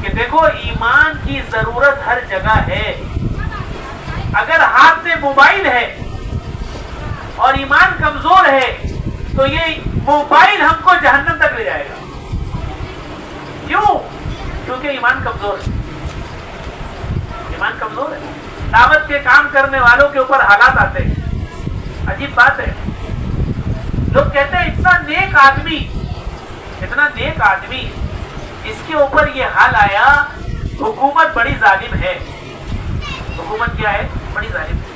کہ دیکھو ایمان کی ضرورت ہر جگہ ہے. اگر ہاتھ میں موبائل ہے اور ایمان کمزور ہے تو یہ موبائل ہم کو جہنم تک لے جائے گا. کیوں؟ کیونکہ ایمان کمزور ہے, ایمان کمزور ہے. دعوت کے کام کرنے والوں کے اوپر حالات آتے ہیں. عجیب بات ہے, لوگ کہتے ہیں اتنا نیک آدمی, اتنا نیک آدمی, اس کے اوپر یہ حال آیا, حکومت بڑی ظالم ہے. حکومت کیا ہے؟ بڑی ظالم ہے.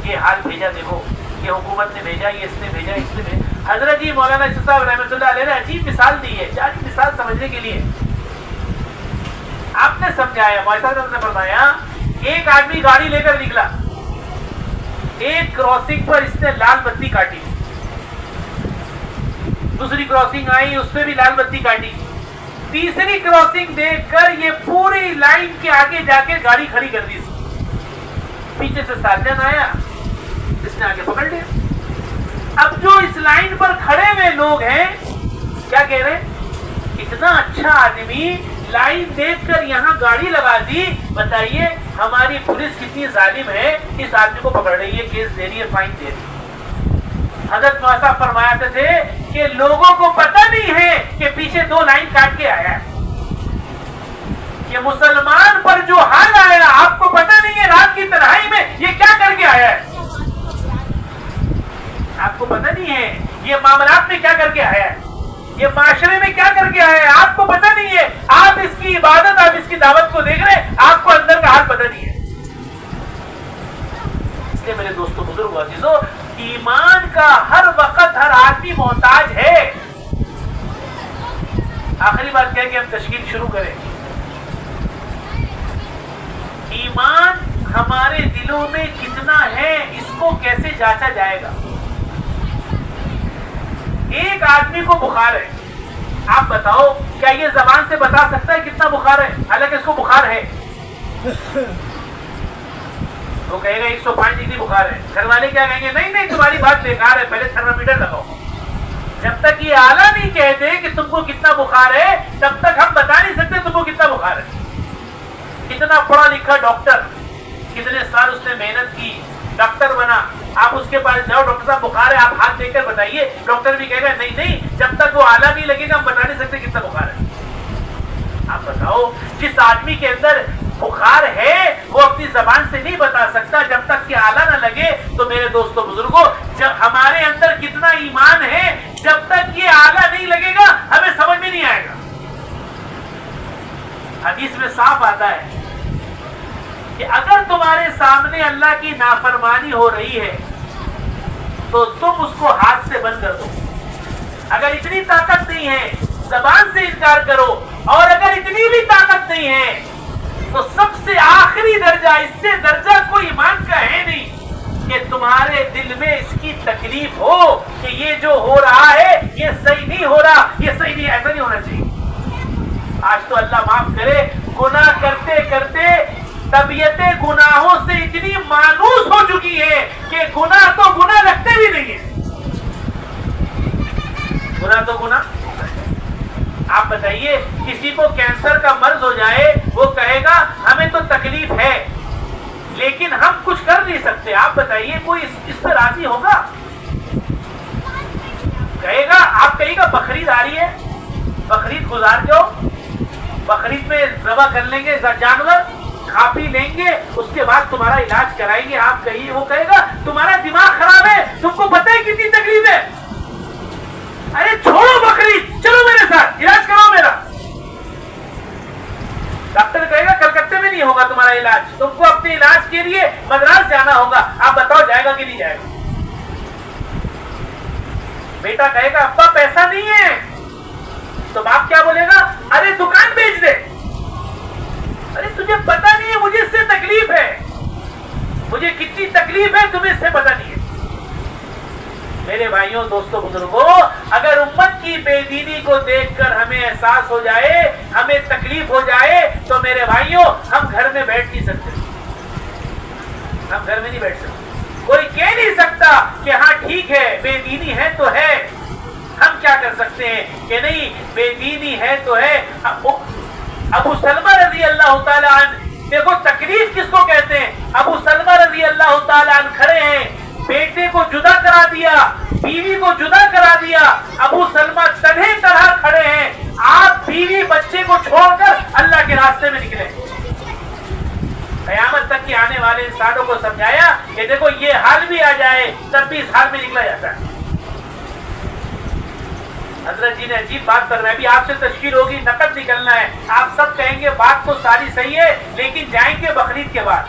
یہ حال بھیجا, دیکھو یہ حکومت نے بھیجا, یہ اس نے بھیجا, اس نے بھیجا. حضرت جی مولانا صاحب رحمۃ اللہ علیہ نے عجیب مثال دی ہے. کیا مثال سمجھنے کے لیے آپ نے سمجھایا, مولانا نے فرمایا ایک آدمی گاڑی لے کر نکلا, ایک کراسنگ پر اس نے لال بتی کاٹی, دوسری کراسنگ آئی اس پہ بھی لال بتی کاٹی, تیسری کراسنگ دیکھ کر یہ پوری لائن کے آگے جا کے گاڑی کھڑی کر دی. پیچھے سے سارجن آیا, اس نے آگے پکڑ لیا. اب جو اس لائن پر کھڑے ہوئے لوگ ہیں کیا کہہ رہے ہیں, اتنا اچھا آدمی لائن دیکھ کر یہاں گاڑی لگا دی, بتائیے ہماری پولیس کتنی ظالم ہے, اس آدمی کو پکڑ رہی ہے, کیس دے رہی ہے, فائن دے رہی ہے. حضرت موسیٰ فرمایا تھے کہ لوگوں کو پتہ نہیں ہے کہ پیچھے 2 لائن کاٹ کے آیا ہے. کہ مسلمان پر جو حال آیا آپ کو پتہ نہیں ایمان کا ہر وقت ہر آدمی محتاج ہے. آخری بات کیا ہے کہ ہم تشکیل شروع کریں. ایمان ہمارے دلوں میں کتنا ہے اس کو کیسے جانچا جائے گا؟ ایک آدمی کو بخار ہے، آپ بتاؤ کیا یہ زبان سے بتا سکتا ہے کتنا بخار ہے؟ حالانکہ اس کو بخار ہے. وہ کہے گا 105 ڈگری بخار ہے. گھر والے کیا کہیں گے؟ نہیں نہیں تمہاری بات بیکار ہے، پہلے تھرمامیٹر لگاؤ. جب تک یہ آلہ نہیں کہتے کہ تم کو کتنا بخار ہے تب تک ہم بتا نہیں سکتے تم کو کتنا بخار ہے. کتنا پڑھا لکھا ڈاکٹر، کتنے سال اس نے محنت کی، ڈاکٹر بنا، آپ اس کے پاس جاؤ، ڈاکٹر صاحب بخار ہے، آپ ہاتھ دے کر بتائیے، ڈاکٹر بھی کہے گا نہیں نہیں جب تک وہ آلہ نہیں لگے گا ہم بتا نہیں سکتے کتنا بخار ہے. آپ بتاؤ جس آدمی کے اندر بخار ہے وہ اپنی زبان سے نہیں بتا سکتا جب تک کہ آلہ نہ لگے. تو میرے دوستو بزرگوں، جب ہمارے اندر کتنا ایمان ہے جب تک یہ آلہ نہیں لگے گا ہمیں سمجھ میں نہیں آئے گا. حدیث میں صاف آتا ہے کہ اگر تمہارے سامنے اللہ کی نافرمانی ہو رہی ہے تو تم اس کو ہاتھ سے بند کر دو. اگر اتنی طاقت نہیں ہے زبان سے انکار کرو، اور اگر اتنی بھی طاقت نہیں ہے تو سب سے آخری درجہ، اس سے درجہ کوئی ایمان کا ہے نہیں کہ تمہارے دل میں اس کی تکلیف ہو کہ یہ جو ہو رہا ہے یہ صحیح نہیں ہو رہا، یہ صحیح نہیں، ایسا نہیں ہونا چاہیے. آج تو اللہ معاف کرے، گناہ کرتے کرتے طبیعت گناہوں سے اتنی مانوس ہو چکی ہے کہ گناہ تو گناہ لگتے بھی نہیں ہے. گناہ تو گناہ. آپ بتائیے کسی کو کینسر کا مرض ہو جائے وہ کہے گا ہمیں تو تکلیف ہے لیکن ہم کچھ کر نہیں سکتے. آپ بتائیے کوئی اس پہ راضی ہوگا؟ کہے گا، آپ کہیے گا بقرعید آ رہی ہے، بقرعید گزار جاؤ، بقرعید میں ذبح کر لیں گے جانور، کھا پی لیں گے، اس کے بعد تمہارا علاج کرائیں گے. آپ کہیے، وہ کہے گا تمہارا دماغ خراب ہے، تم کو پتہ ہے کتنی تکلیف ہے؟ ارے چھوڑو بقرعید، چلو میرے ساتھ علاج کراؤ میرا. ڈاکٹر کہے گا کلکتے میں نہیں ہوگا تمہارا علاج، تم کو اپنے علاج کے لیے مدراس جانا ہوگا. آپ بتاؤ جائے گا کہ نہیں جائے گا؟ بیٹا کہے گا ابا پیسہ نہیں ہے، تو باپ کیا بولے گا؟ ارے دکان بیچ دے. ارے تجھے پتا نہیں ہے مجھے اس سے تکلیف ہے، مجھے کتنی تکلیف ہے تمہیں اس سے پتا نہیں ہے. میرے بھائیوں، دوستوں، بزرگوں، اگر امت کی بے دینی کو دیکھ کر ہمیں احساس ہو جائے، ہمیں تکلیف ہو جائے تو میرے بھائیوں ہم گھر میں بیٹھ نہیں سکتے. ہم گھر میں نہیں بیٹھ سکتے. کوئی کہہ نہیں سکتا کہ ہاں ٹھیک ہے بے دینی ہے تو ہے. ہم کیا کر سکتے ہیں کہ نہیں بے دینی ہے تو ہے. ابو سلمہ رضی اللہ تعالیٰ عنہ، دیکھو تکلیف کس کو کہتے ہیں. ابو سلمہ رضی اللہ تعالیٰ عنہ کھڑے ہیں، بیٹے کو جدا کرا دیا، بیوی کو جدا کرا دیا، ابو سلمہ تنہے طرح کھڑے ہیں. آپ بیوی بچے کو چھوڑ کر اللہ کے راستے میں نکلے. قیامت تک کے آنے والے انسانوں کو سمجھایا کہ دیکھو یہ حال بھی آ جائے تب بھی اس حال میں نکلا جاتا ہے. حضرت جی نے عجیب بات کر رہے ہیں، ابھی آپ سے تشکیل ہوگی، نقد نکلنا ہے. آپ سب کہیں گے بات تو ساری صحیح ہے لیکن جائیں گے بقرعید کے بعد.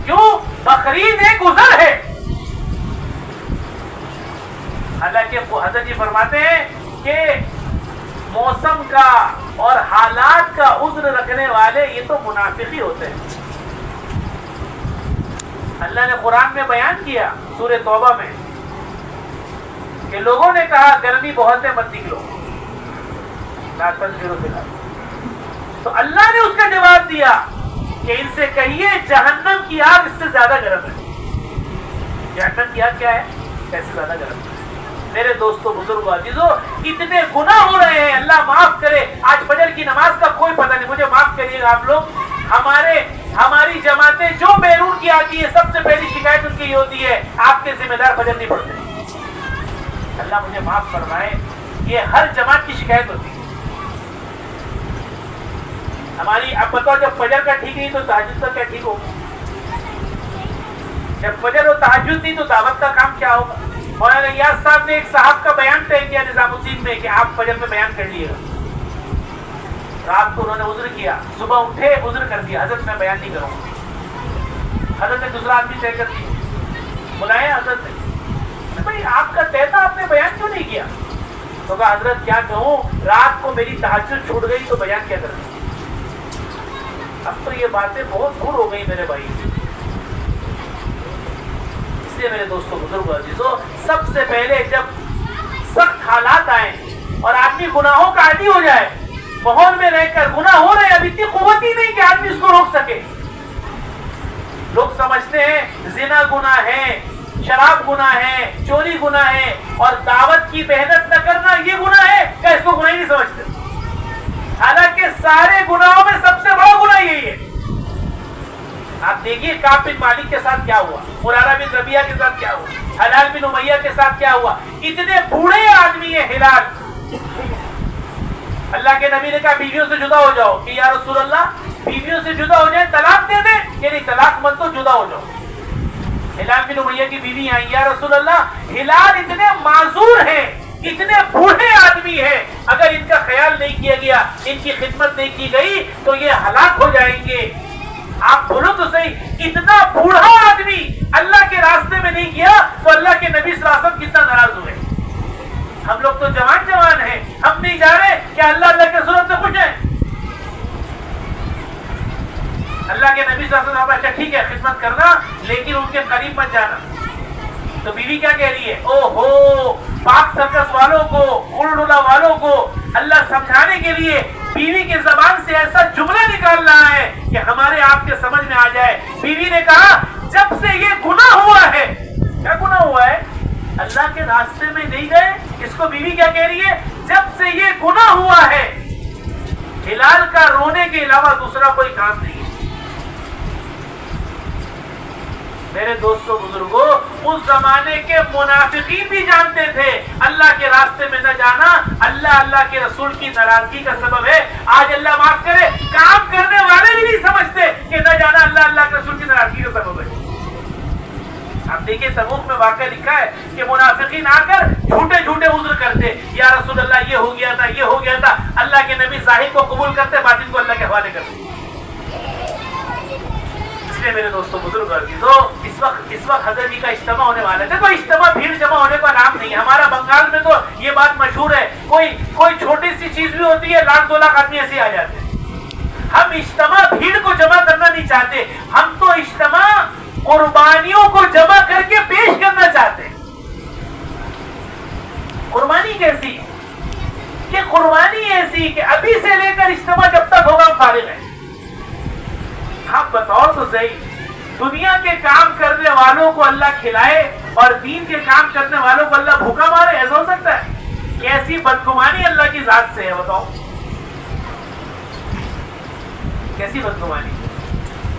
کیوں؟ بقرعید ایک عذر ہے. حالانکہ حضرت جی فرماتے ہیں کہ موسم کا اور حالات کا عذر رکھنے والے یہ تو منافق ہی ہوتے ہیں. اللہ نے قرآن میں بیان کیا سورہ توبہ میں کہ لوگوں نے کہا گرمی بہت ہے مت نکلو، تو اللہ نے اس کا جواب دیا کہ ان سے کہیے جہنم کی آگ اس سے زیادہ گرم ہے. جہنم کی آگ کیا ہے؟ کیسے زیادہ گرم ہے؟ میرے دوستوں، بزرگوں، عزیزوں، اتنے گناہ ہو رہے ہیں، اللہ معاف کرے. آج فجر کی نماز کا کوئی پتہ نہیں، مجھے معاف کریے گا آپ لوگ. ہماری جماعتیں جو بیرون کی آتی ہے سب سے پہلی شکایت ان کی یہ ہوتی ہے آپ کے ذمہ دار فجر نہیں پڑھتے. اللہ مجھے معاف فرمائے، یہ ہر جماعت کی شکایت ہوتی ہے. ہماری اب بتاؤ جب فجر کا ٹھیک نہیں تو تہجد کا کیا ٹھیک ہوگا؟ جب فجر اور تہجد نہیں تو دعوت کا کام کیا ہوگا؟ مولانا نیاز صاحب نے ایک صاحب کا بیان طے کیا نظام الدین میں کہ آپ فجر میں بیان کر لیے گا. رات کو انہوں نے عذر کیا، صبح اٹھے عذر کر دیا، حضرت میں بیان نہیں کروں گا. حضرت نے دوسرا آدمی طے کر دیا. بلایا حضرت نے، بھائی آپ کا طے تھا، آپ نے بیان کیوں نہیں کیا؟ تو کہا حضرت کیا کہوں، رات کو میری تہجد چھوٹ گئی تو بیان کیا کروں۔ اب تو یہ باتیں بہت دور ہو گئی میرے بھائی، اس لیے میرے دوستوں بزرگ عزیزوں، سب سے پہلے جب سخت حالات آئیں اور آدمی گناہوں کا عادی ہو جائے، ماحول میں رہ کر گناہ ہو رہے ہیں، اب اتنی قوت ہی نہیں کہ آدمی اس کو روک سکے۔ لوگ سمجھتے ہیں زنا گناہ ہے، شراب گناہ ہے، چوری گناہ ہے، اور دعوت کی محنت نہ کرنا یہ گناہ ہے، کیا اس کو گناہ ہی نہیں سمجھتے؟ حالانکہ سارے گناہوں میں سب سے بڑا گناہ یہی ہے۔ آپ دیکھیے کعب بن مالک کے ساتھ کیا ہوا، مرارہ بن ربیعہ کے ساتھ کیا ہوا، ہلال بن امیہ کے ساتھ کیا ہوا، اتنے بوڑھے آدمی ہیں ہلال۔ اللہ کے نبی نے کہا بیویوں سے جدا ہو جاؤ، کہ یا رسول اللہ بیویوں سے جدا ہو جائیں طلاق دے دیں، کہ نہیں طلاق مت دو، جدا ہو جاؤ۔ ہلال بن امیہ کی بیوی آئی، یا رسول اللہ ہلال اتنے معذور ہیں، اتنے بوڑھے آدمی ہیں، اگر ان کا خیال نہیں کیا گیا، ان کی خدمت نہیں کی گئی تو یہ ہلاک ہو جائیں گے۔ آپ بولو تو صحیح، اتنا بوڑھا آدمی اللہ کے راستے میں نہیں گیا تو اللہ کے نبی صلی اللہ علیہ وسلم کتنا ناراض ہوئے۔ ہم لوگ تو جوان ہیں، ہم نہیں جا رہے کہ اللہ کے رسول سے خوش ہیں۔ اللہ کے نبی صلی اللہ علیہ وسلم، اچھا ٹھیک ہے خدمت کرنا لیکن ان کے قریب مت جانا۔ تو بیوی کیا کہہ رہی ہے، او ہو پاک سرکس والوں کو، اردولا والوں کو اللہ سمجھانے کے لیے بیوی کے زبان سے ایسا جملہ نکال رہا ہے کہ ہمارے آپ کے سمجھ میں آ جائے۔ بیوی نے کہا جب سے یہ گناہ ہوا ہے، کیا گناہ ہوا ہے؟ اللہ کے راستے میں نہیں گئے۔ اس کو بیوی کیا کہہ رہی ہے، جب سے یہ گناہ ہوا ہے ہلال کا رونے کے علاوہ دوسرا کوئی کام نہیں ہے۔ میرے دوستوں بزرگوں، اس زمانے کے منافقین بھی جانتے تھے اللہ کے راستے میں نہ جانا اللہ کے رسول کی ناراضگی کا سبب ہے۔ آج اللہ معاف کرے کام کرنے والے بھی نہیں سمجھتے کہ نہ جانا اللہ کے رسول کی ناراضگی کا سبب ہے۔ آپ دیکھیں تبوک میں واقعہ لکھا ہے کہ منافقین آ کر جھوٹے عذر کرتے، یا رسول اللہ یہ ہو گیا تھا، اللہ کے نبی ظاہر کو قبول کرتے، باطن کو اللہ کے حوالے کرتے۔ میرے دوستوں بزرگ عزیزوں، اس وقت حضرت جی کا اجتماع ہونے والا ہے۔ دیکھو اجتماع بھیڑ جمع ہونے کا نام نہیں ہے۔ ہمارا بنگال میں تو یہ بات مشہور ہے، کوئی چھوٹی سی چیز بھی ہوتی ہے 1,00,000-2,00,000 آدمی ایسے آ جاتے ہیں۔ ہم اجتماع بھیڑ کو جمع کرنا نہیں چاہتے، ہم تو اجتماع قربانیوں کو جمع کر کے پیش کرنا چاہتے ہیں۔ قربانی کیسی کہ قربانی ایسی کہ ابھی سے لے کر اجتماع جب تک ہوگا ہم فارغ ہیں۔ آپ بتاؤ تو صحیح، دنیا کے کام کرنے والوں کو اللہ کھلائے اور دین کے کام کرنے والوں کو اللہ بھوکا مارے، ایسا ہو سکتا ہے؟ کیسی بدگمانی اللہ کی ذات سے ہے، بتاؤ کیسی بدگمانی۔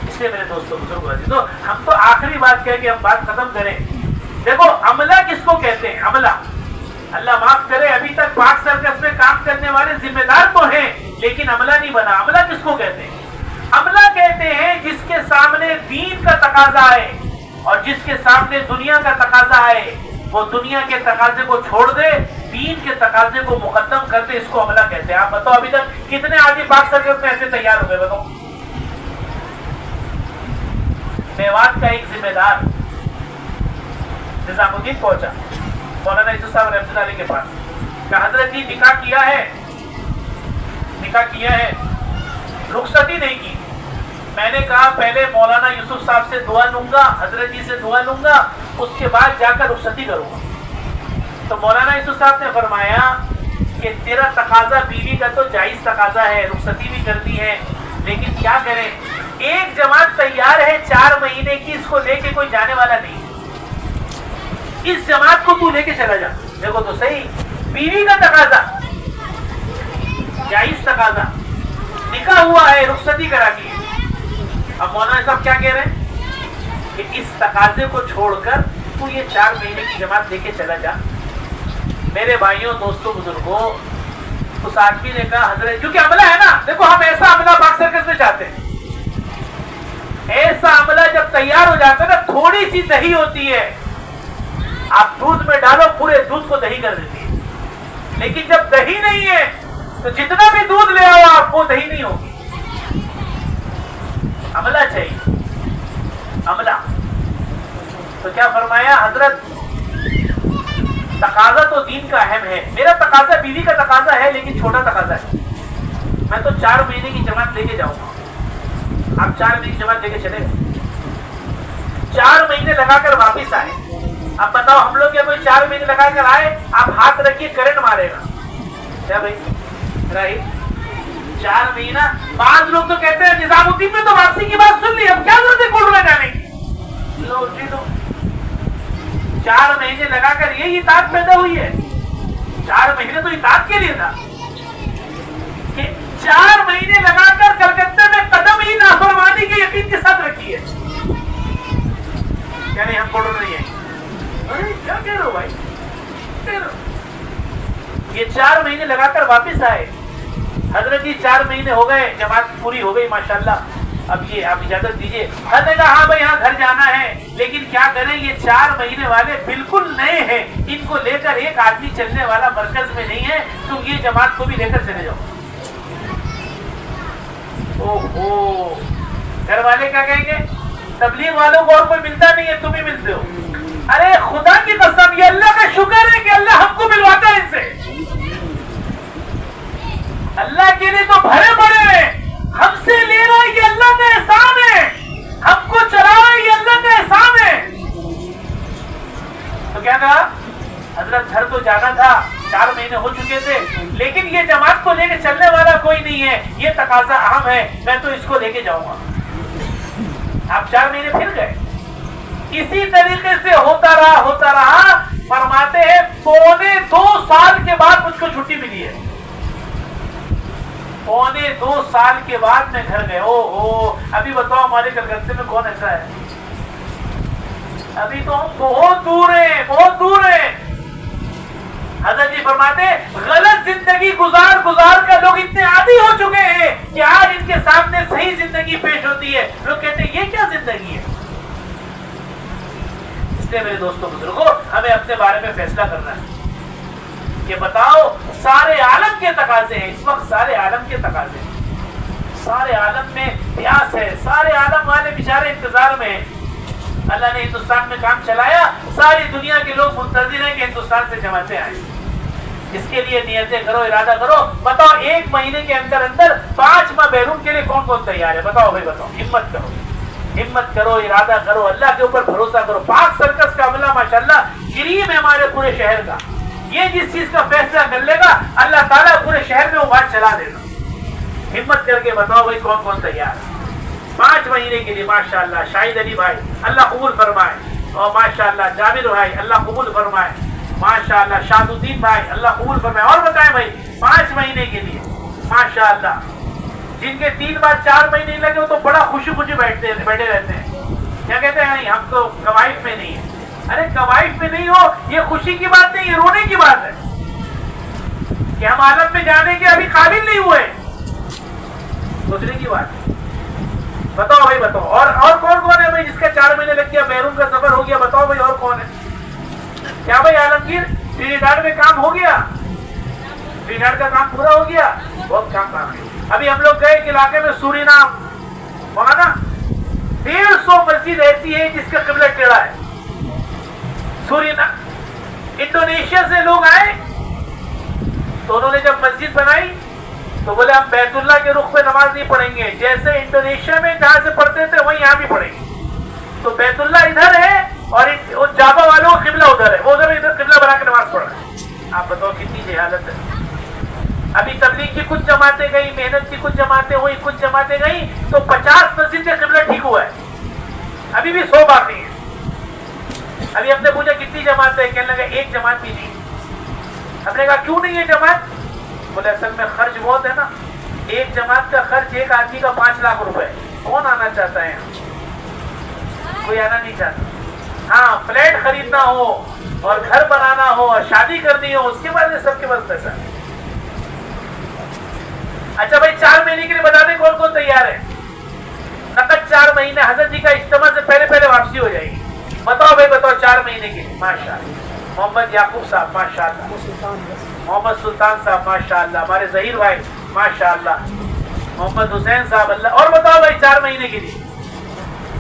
اس لیے میرے دوستوں بزرگوں عزیزوں، ہم تو آخری بات کہہ کے ہم بات ختم کریں۔ دیکھو عملہ کس کو کہتے ہیں؟ عملہ، اللہ معاف کرے ابھی تک پاک سرکس میں کام کرنے والے ذمہ دار تو ہیں لیکن عملہ نہیں بنا۔ عملہ کس کو کہتے ہیں؟ عملہ کہتے ہیں جس کے سامنے دین کا تقاضا ہے اور جس کے سامنے دنیا کا تقاضا ہے، وہ دنیا کے تقاضے کو چھوڑ دے، دین کے تقاضے کو مقدم کر دے، اس کو عملہ کہتے ہیں۔ آپ بتاؤ ابھی تک کتنے آدمی پاک سرکس میں ایسے تیار ہوئے؟ بتاؤ۔ میوات کا ایک ذمہ دار نظام الدین پہنچا مولانا یوسف صاحب رحمۃ اللہ علیہ کے پاس، کہ حضرت جی نکاح کیا ہے رخصتی نہیں کی۔ میں نے کہا پہلے مولانا یوسف صاحب سے دعا لوں گا، حضرت جی سے دعا لوں گا، اس کے بعد جا کر رخصتی کروں گا۔ تو مولانا یوسف صاحب نے فرمایا کہ تیرا تقاضا بیوی کا تو جائز تقاضا ہے، رخصتی بھی کرتی ہے، لیکن کیا کریں، ایک جماعت تیار ہے 4 مہینے کی، اس کو لے کے کوئی جانے والا نہیں، اس جماعت کو تو لے کے چلا جا۔ دیکھو تو صحیح، بیوی کا تقاضا جائز تقاضا، نکاح ہوا ہے، رخصتی کرا دی ہے۔ اب مولانا صاحب کیا کہہ رہے ہیں کہ اس تقاضے کو چھوڑ کر تو یہ 4 مہینے کی جماعت لے کے چلا جا۔ میرے بھائیوں دوستوں بزرگوں، اس آدمی نے کہا حضرت، کیونکہ عملہ ہے نا، دیکھو ہم ایسا عملہ پاک سرکس میں چاہتے ہیں، ایسا عملہ جب تیار ہو جاتا ہے نا، تھوڑی سی دہی ہوتی ہے، آپ دودھ میں ڈالو پورے دودھ کو دہی کر دیتی ہے، لیکن جب دہی نہیں ہے تو جتنا بھی دودھ لے آؤ آپ وہ دہی نہیں ہوگی۔ عملہ چاہیے، عملہ۔ تو کیا فرمایا حضرت، تقاضا تو دین کا اہم ہے، میرا تقاضا بیوی کا تقاضا ہے لیکن چھوٹا تقاضا ہے، میں تو 4 مہینے کی جماعت لے کے جاؤں گا، آپ 4 مہینے کی جماعت لے کے چلے گئے، 4 مہینے لگا کر واپس آئے. اب بتاؤ ہم لوگ کیا کوئی 4 مہینے لگا کر آئے، آپ ہاتھ رکھیے کرنٹ مارے گا کیا بھائی؟ رائٹ، 4 مہینہ. بعض لوگ تو کہتے ہیں نظام الدین میں تو واپسی کی بات سن لی، اب کیا ضرورت ہے کوڑ جانے کی؟ لو جی دو، 4 مہینے لگا کر یہی اطاعت پیدا ہوئی ہے. 4 مہینے تو اطاعت کے لیے تھا کہ 4 مہینے لگا کر کلکتے میں قدم ہی نافرمانی کے یقین کے ساتھ رکھی ہے. کیا نہیں ہم کوڑ نہیں ہیں؟ کیا کہہ رہے ہو بھائی؟ یہ 4 مہینے لگا کر واپس آئے. حضرت جی 4 مہینے ہو گئے، جماعت پوری ہو گئی ماشاءاللہ، اب یہ آپ اجازت دیجیے. حضرت نے کہا ہاں بھائی یہاں گھر جانا ہے، لیکن کیا کریں یہ 4 مہینے والے بالکل نئے ہیں، ان کو لے کر ایک آدمی چلنے والا مرکز میں نہیں ہے، تم یہ جماعت کو بھی لے کر چلے جاؤ. اوہو، گھر والے کیا کہیں گے؟ تبلیغ والوں کو اور کوئی ملتا نہیں ہے، تم ہی ملتے ہو. ارے خدا کی قسم، یہ اللہ کا شکر ہے کہ اللہ ہم کو ملواتا ہے ان سے. اللہ کے لیے تو بھرے پڑے ہیں، ہم سے لے رہا ہے یہ اللہ کا احسان ہے، ہم کو چلا رہا ہے یہ اللہ کا احسان ہے. تو کیا کہا حضرت، گھر تو جانا تھا، 4 مہینے ہو چکے تھے، لیکن یہ جماعت کو لے کے چلنے والا کوئی نہیں ہے، یہ تقاضا اہم ہے، میں تو اس کو لے کے جاؤں گا. آپ 4 مہینے پھر گئے. اسی طریقے سے ہوتا رہا. فرماتے ہیں 2.25 سال کے بعد مجھ کو چھٹی ملی ہے. 2.25 سال کے بعد میں گھر گئے. او ہو، ابھی بتاؤ ہمارے کلکتے میں کون ایسا ہے؟ ابھی تو ہم بہت دور ہیں، بہت دور ہیں. حضرت جی فرماتے غلط زندگی گزار کر لوگ اتنے عادی ہو چکے ہیں کہ آج ان کے سامنے صحیح زندگی پیش ہوتی ہے، لوگ کہتے ہیں یہ کیا زندگی ہے؟ اس لیے میرے دوستوں بزرگوں، ہمیں اپنے بارے میں فیصلہ کرنا ہے کہ بتاؤ سارے عالم کے تقاضے ہیں، اس وقت سارے عالم کے تقاضے ہیں، سارے عالم میں پیاس ہے، سارے عالم والے بیچارے انتظار میں ہیں. اللہ نے ہندوستان میں کام چلایا، ساری دنیا کے لوگ منتظر ہیں کہ ہندوستان سے جماعتیں آئیں. اس کے لیے نیتیں کرو، ارادہ کرو. بتاؤ 1 مہینے کے اندر 5 ماہ بیرون کے لیے کون کون تیار ہے؟ بتاؤ بھائی، بتاؤ. ہمت کرو، ارادہ کرو، اللہ کے اوپر بھروسہ کرو. پاک سرکس کا عملہ ماشاءاللہ کریم ہے ہمارے پورے شہر کا. یہ جس چیز کا فیصلہ کر لے گا اللہ تعالیٰ پورے شہر میں وہ بات چلا دے گا. ہمت کر کے بتاؤ بھائی کون کون تیار ہے 5 مہینے کے لیے؟ ماشاءاللہ شاہد علی بھائی اللہ قبول فرمائے، اور ماشاءاللہ جابر بھائی اللہ قبول فرمائے، ماشاءاللہ شاد الدین بھائی اللہ قبول فرمائے. اور بتائیں بھائی 5 مہینے کے لیے ماشاءاللہ جن کے 3 بار 4 مہینے لگے وہ تو بڑا خوشی بیٹھے رہتے ہیں. کیا کہتے ہیں نہیں ہم تو قوائف میں نہیں ہیں. ارے قوائف میں نہیں ہو، یہ خوشی کی بات نہیں، یہ رونے کی بات ہے کہ ہم عالم میں جانے کے ابھی قابل نہیں ہوئے. سوچنے کی بات ہے. بتاؤ بھائی، بتاؤ. اور کون ہے بھائی جس کا 4 مہینے لگ گیا، بیرون کا سفر ہو گیا؟ بتاؤ بھائی اور کون ہے؟ کیا بھائی عالمگیر ٹرینیڈاڈ میں کام ہو گیا؟ ٹرینیڈاڈ کا کام پورا ہو گیا؟ بہت کام ہے. ابھی ہم لوگ گئے ایک علاقے میں سورینام، وہاں نا 150 مسجد ایسی ہے جس کا قبلہ ٹیڑھا ہے. سورینام انڈونیشیا سے لوگ آئے تو انہوں نے جب مسجد بنائی تو بولے ہم بیت اللہ کے رخ پہ نماز نہیں پڑھیں گے، جیسے انڈونیشیا میں جہاں سے پڑھتے تھے وہیں یہاں بھی پڑھیں گے. تو بیت اللہ ادھر ہے اور جابا والوں کا قبلہ ادھر ہے، وہ ادھر قبلہ بنا کے نماز پڑھ رہے ہیں. آپ بتاؤ کتنی جہالت ہے. ابھی تبلیغ کی کچھ جماعتیں گئی، محنت کی کچھ جماعتیں ہوئی، کچھ جماعتیں گئی تو 50 مسجد کا قبلہ ٹھیک ہوا ہے، ابھی بھی 100 باقی ہیں. ابھی ہم نے پوچھا کتنی جماعتیں ہیں، کہنے لگا 1 جماعت بھی نہیں. ہم نے کہا کیوں نہیں ہے جماعت؟ بولے اصل میں خرچ بہت ہے نا، 1 جماعت کا خرچ ایک آدمی کا 5 لاکھ روپے. کون آنا چاہتا ہے؟ کوئی آنا نہیں چاہتا. ہاں فلیٹ خریدنا ہو اور گھر بنانا ہو اور شادی کرنی ہو، اس کے بعد سب کے پاس پیسہ ہے. اچھا بھائی 4 مہینے کے لیے بتا دیں کون کون تیار ہے؟ نقد 4 مہینے. حضرت جی کا اجتماع سے پہلے واپسی ہو جائے گی. بتاؤ بھائی، بتاؤ 4 مہینے کے لیے. ماشاءاللہ محمد یعقوب صاحب ماشاءاللہ، محمد سلطان صاحب ماشاءاللہ، ہمارے ظہیر بھائی ماشاءاللہ، محمد حسین صاحب اللہ. اور بتاؤ بھائی 4 مہینے کے لیے